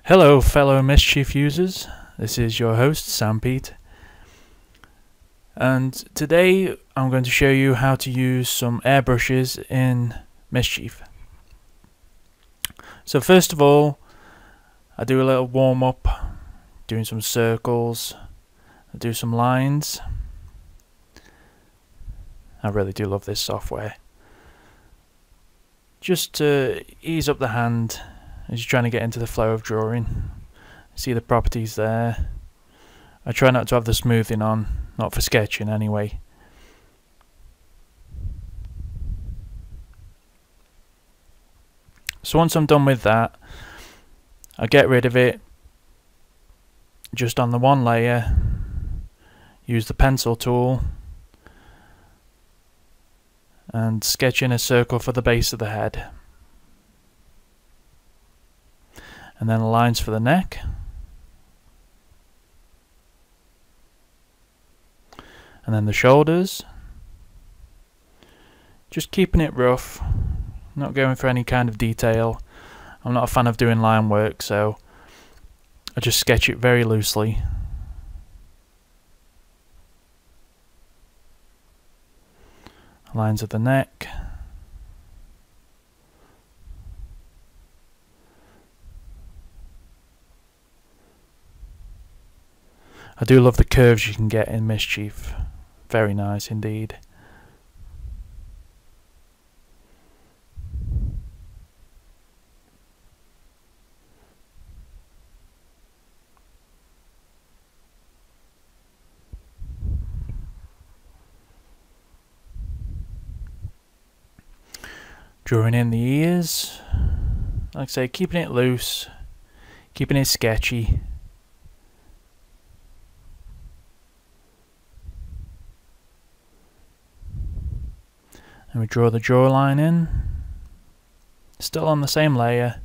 Hello fellow Mischief users, this is your host Sam Pete, and today I'm going to show you how to use some airbrushes in Mischief. So first of all, I do a little warm up, doing some circles, I do some lines. I really do love this software. Just to ease up the hand as you're trying to get into the flow of drawing. See the properties there. I try not to have the smoothing on, not for sketching anyway. So once I'm done with that, I get rid of it just on the one layer, use the pencil tool and sketch in a circle for the base of the head. And then lines for the neck. And then the shoulders. Just keeping it rough, not going for any kind of detail. I'm not a fan of doing line work, so I just sketch it very loosely. Lines of the neck. I do love the curves you can get in Mischief. Very nice indeed. Drawing in the ears. Like I say, keeping it loose, keeping it sketchy. And we draw the jawline in, still on the same layer.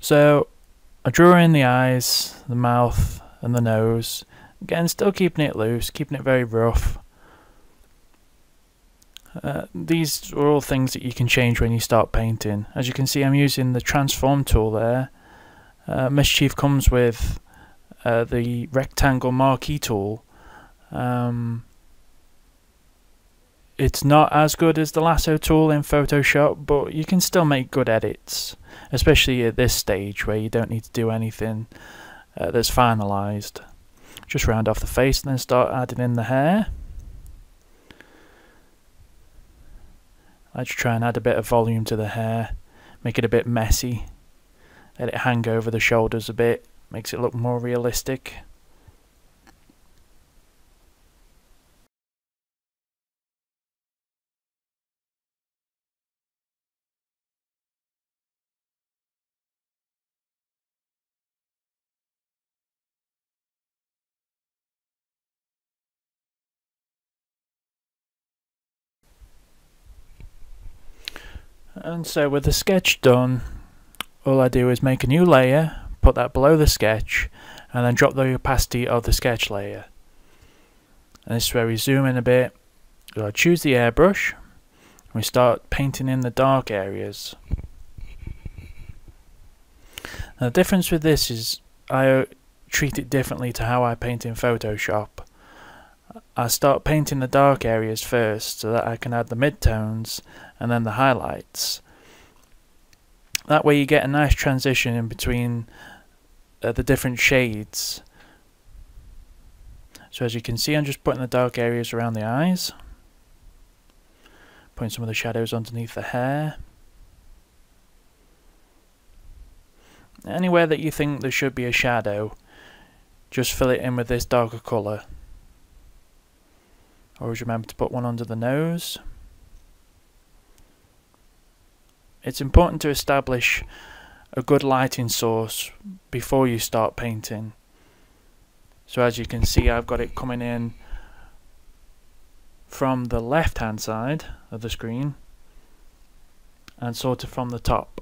So I draw in the eyes, the mouth and the nose. Again, still keeping it loose, keeping it very rough. These are all things that you can change when you start painting. As you can see, I'm using the transform tool there. Mischief comes with the rectangle marquee tool. It's not as good as the lasso tool in Photoshop, but you can still make good edits, especially at this stage where you don't need to do anything that's finalized. Just round off the face and then start adding in the hair. I just try and add a bit of volume to the hair, make it a bit messy, let it hang over the shoulders a bit, makes it look more realistic. And so with the sketch done, all I do is make a new layer, put that below the sketch, and then drop the opacity of the sketch layer. And this is where we zoom in a bit. I choose the airbrush, and we start painting in the dark areas. Now the difference with this is I treat it differently to how I paint in Photoshop. I start painting the dark areas first so that I can add the midtones and then the highlights. That way you get a nice transition in between the different shades. So as you can see, I'm just putting the dark areas around the eyes, putting some of the shadows underneath the hair. Anywhere that you think there should be a shadow, just fill it in with this darker colour. Always remember to put one under the nose. It's important to establish a good lighting source before you start painting. So as you can see, I've got it coming in from the left hand side of the screen and sort of from the top.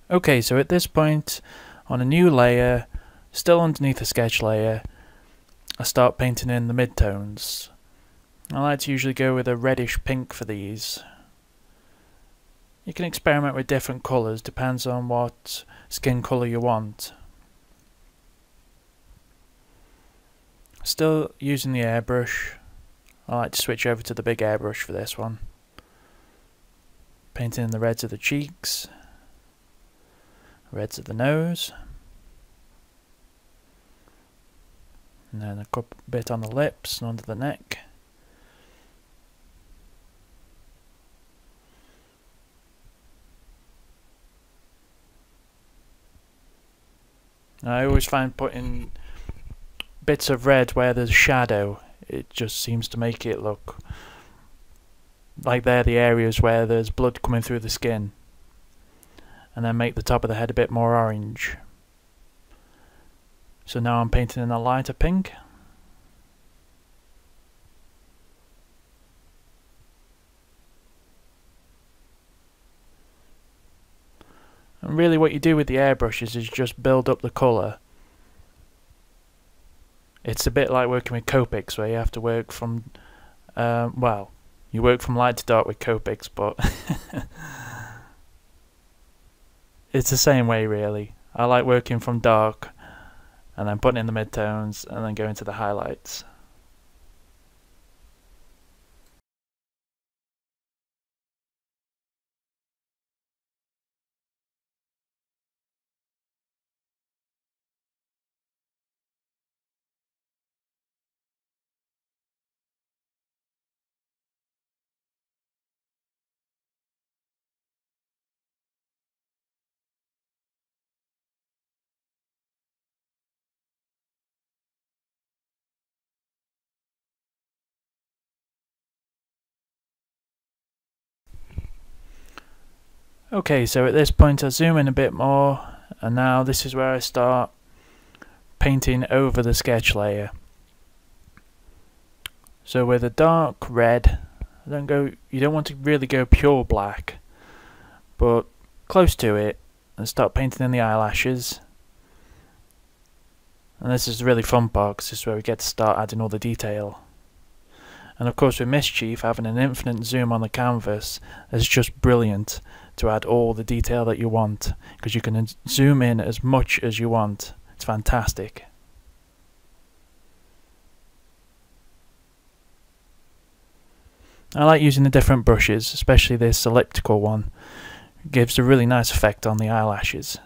Okay, so at this point, on a new layer, still underneath the sketch layer, I start painting in the midtones. I like to usually go with a reddish pink for these. You can experiment with different colours, depends on what skin colour you want. Still using the airbrush. I like to switch over to the big airbrush for this one. Painting in the reds of the cheeks, reds of the nose, and then a bit on the lips and under the neck. I always find putting bits of red where there's shadow, it just seems to make it look like they're the areas where there's blood coming through the skin, and then make the top of the head a bit more orange. So now I'm painting in a lighter pink. And really what you do with the airbrushes is just build up the colour. It's a bit like working with Copics, where you have to work from, well, you work from light to dark with Copics, but it's the same way really. I like working from dark and then putting in the midtones and then going to the highlights. Okay, so at this point I zoom in a bit more, and now this is where I start painting over the sketch layer. So with a dark red, you don't want to really go pure black, but close to it, and start painting in the eyelashes. And this is the really fun part, because this is where we get to start adding all the detail. And of course with Mischief, having an infinite zoom on the canvas is just brilliant to add all the detail that you want, because you can zoom in as much as you want. It's fantastic. I like using the different brushes, especially this elliptical one. It gives a really nice effect on the eyelashes.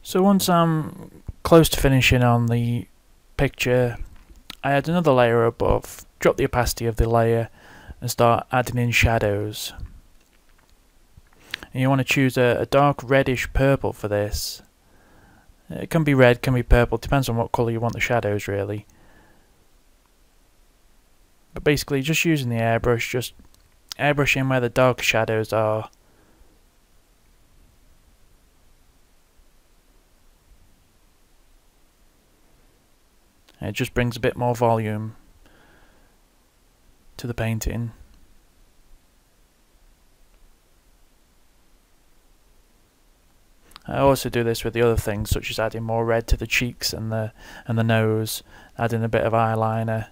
So once I'm close to finishing on the picture, I add another layer above, drop the opacity of the layer and start adding in shadows. And you want to choose a dark reddish purple for this. It can be red, can be purple, depends on what colour you want the shadows really. But basically just using the airbrush, just airbrushing where the dark shadows are. It just brings a bit more volume to the painting. I also do this with the other things, such as adding more red to the cheeks and the nose, adding a bit of eyeliner.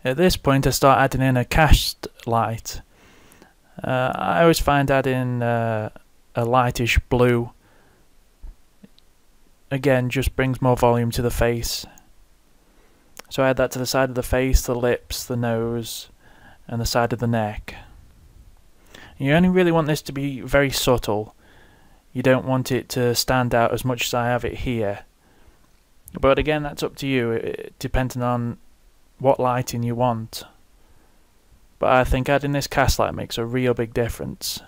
At this point I start adding in a cast light. I always find adding a lightish blue again just brings more volume to the face. So I add that to the side of the face, the lips, the nose and the side of the neck. You only really want this to be very subtle. You don't want it to stand out as much as I have it here. But again, that's up to you, depending on what lighting you want. But I think adding this cast light makes a real big difference.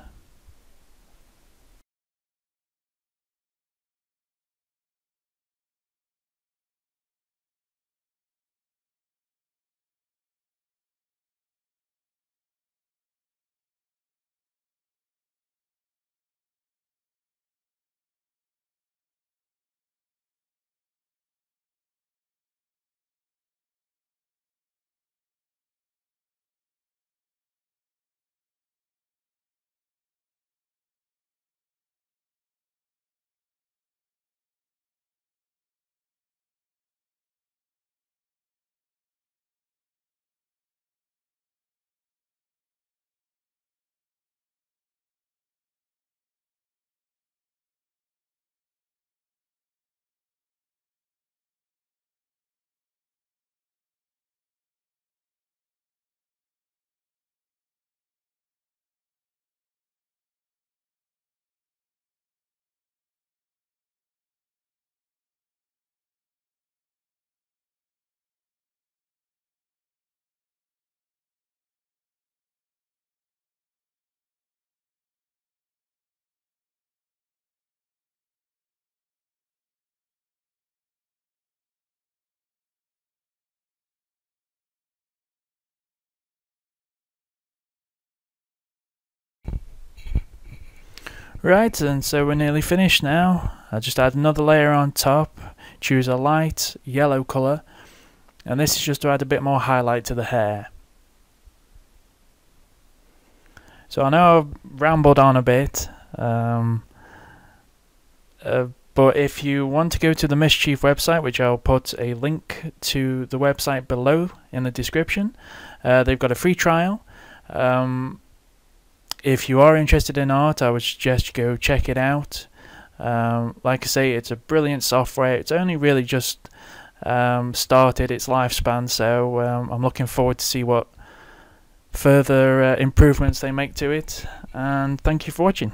Right, and so we're nearly finished now. I just add another layer on top, choose a light yellow colour, and this is just to add a bit more highlight to the hair. So I know I've rambled on a bit, but if you want to go to the Mischief website, which I'll put a link to the website below in the description, they've got a free trial. If you are interested in art, I would suggest you go check it out. Like I say, it's a brilliant software. It's only really just started its lifespan, so I'm looking forward to see what further improvements they make to it. And thank you for watching.